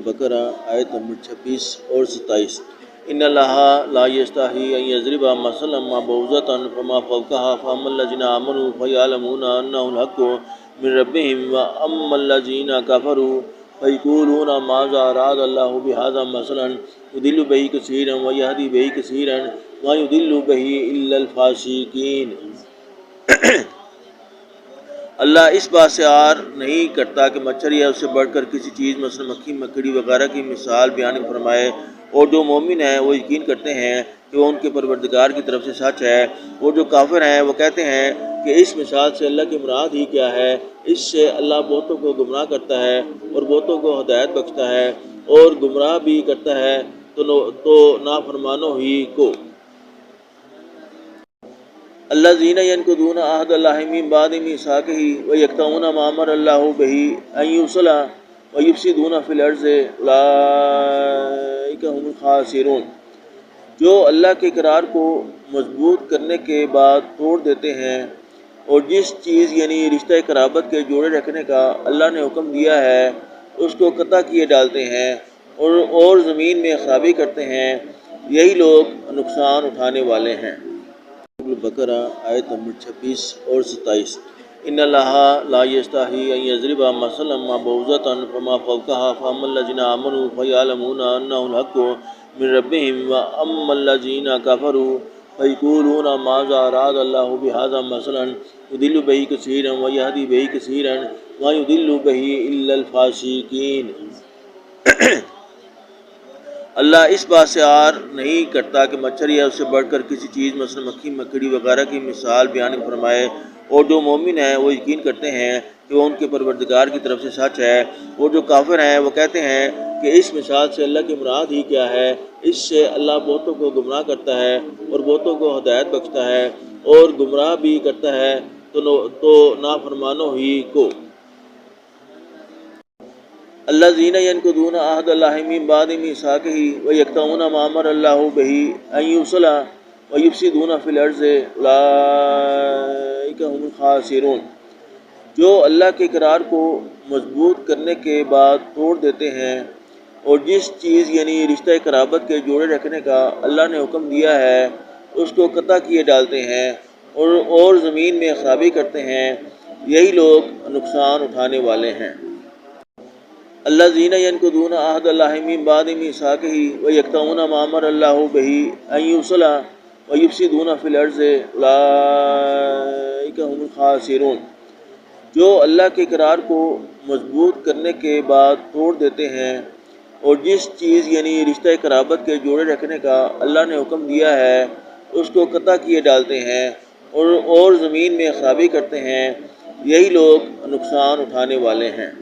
البقرہ آیت نمبر 26 اور 27۔ ان اللہ لا یستحی ان یضرب مثلا ما بعوضۃ فما فوقها فاما الذین آمنوا فیعلمون انہ الحق من ربهم واما الذین کفروا فیقولون ماذا اراد اللہ بہذا مثلا یضل بہ کثیرا ویہدی بہ کثیرا وما یضل بہ الا الفاسقین۔ اللہ اس بات سے عار نہیں کرتا کہ مچھر یا اس سے بڑھ کر کسی چیز مثلا مکھی مکڑی وغیرہ کی مثال بیان فرمائے، اور جو مومن ہیں وہ یقین کرتے ہیں کہ وہ ان کے پروردگار کی طرف سے سچ ہے، اور جو کافر ہیں وہ کہتے ہیں کہ اس مثال سے اللہ کی مراد ہی کیا ہے۔ اس سے اللہ بہتوں کو گمراہ کرتا ہے اور بہتوں کو ہدایت بخشتا ہے، اور گمراہ بھی کرتا ہے تو نافرمانوں ہی کو۔ الذین ینقضون عہد اللہ من بعد میثاقہ ویقطعون ما امر اللہ بہ ان یوصل ویفسدون فی الارض اولئک هم الخاسرون۔ جو اللہ کے اقرار کو مضبوط کرنے کے بعد توڑ دیتے ہیں اور جس چیز یعنی رشتہ قرابت کے جوڑے رکھنے کا اللہ نے حکم دیا ہے اس کو قطع کیے ڈالتے ہیں اور زمین میں خرابی کرتے ہیں، یہی لوگ نقصان اٹھانے والے ہیں۔ البقرہ آیت نمبر 26 اور 27۔ ان اللہ لا یستحی ان یضرب مثلا ما بعوضۃ فما فوقها فاما الذین آمنوا فیعلمون انہ الحق من ربهم واما الذین کفروا فیقولون ماذا اراد اللہ بہذا مثلا یضل بہ کثیرا ویہدی بہ کثیرا وما یضل بہ الا الفاسقین۔ اللہ اس بات سے عار نہیں کرتا کہ مچھر یا اس سے بڑھ کر کسی چیز مثلا مکھی مکڑی وغیرہ کی مثال بیان فرمائے، اور جو مومن ہیں وہ یقین کرتے ہیں کہ وہ ان کے پروردگار کی طرف سے سچ ہے، اور جو کافر ہیں وہ کہتے ہیں کہ اس مثال سے اللہ کی مراد ہی کیا ہے۔ اس سے اللہ بہتوں کو گمراہ کرتا ہے اور بہتوں کو ہدایت بخشتا ہے، اور گمراہ بھی کرتا ہے تو نافرمانوں ہی کو۔ الذین ینقضون عہد اللہ من بعد میثاقہ ویقطعون ما امر اللہ بہ ان یوصل ویفسدون فی الارض اولئک هم الخاسرون۔ جو اللہ کے اقرار کو مضبوط کرنے کے بعد توڑ دیتے ہیں اور جس چیز یعنی رشتہ قرابت کے جوڑے رکھنے کا اللہ نے حکم دیا ہے اس کو قطع کیے ڈالتے ہیں اور زمین میں خرابی کرتے ہیں، یہی لوگ نقصان اٹھانے والے ہیں۔ الذین ینقضون عہد اللہ من بعد میثاقہ ویقطعون ما امر اللہ بہ ان یوصل ویفسدون فی الارض اولئک هم الخاسرون۔ جو اللہ کے اقرار کو مضبوط کرنے کے بعد توڑ دیتے ہیں اور جس چیز یعنی رشتہ قرابت کے جوڑے رکھنے کا اللہ نے حکم دیا ہے اس کو قطع کیے ڈالتے ہیں اور زمین میں خرابی کرتے ہیں، یہی لوگ نقصان اٹھانے والے ہیں۔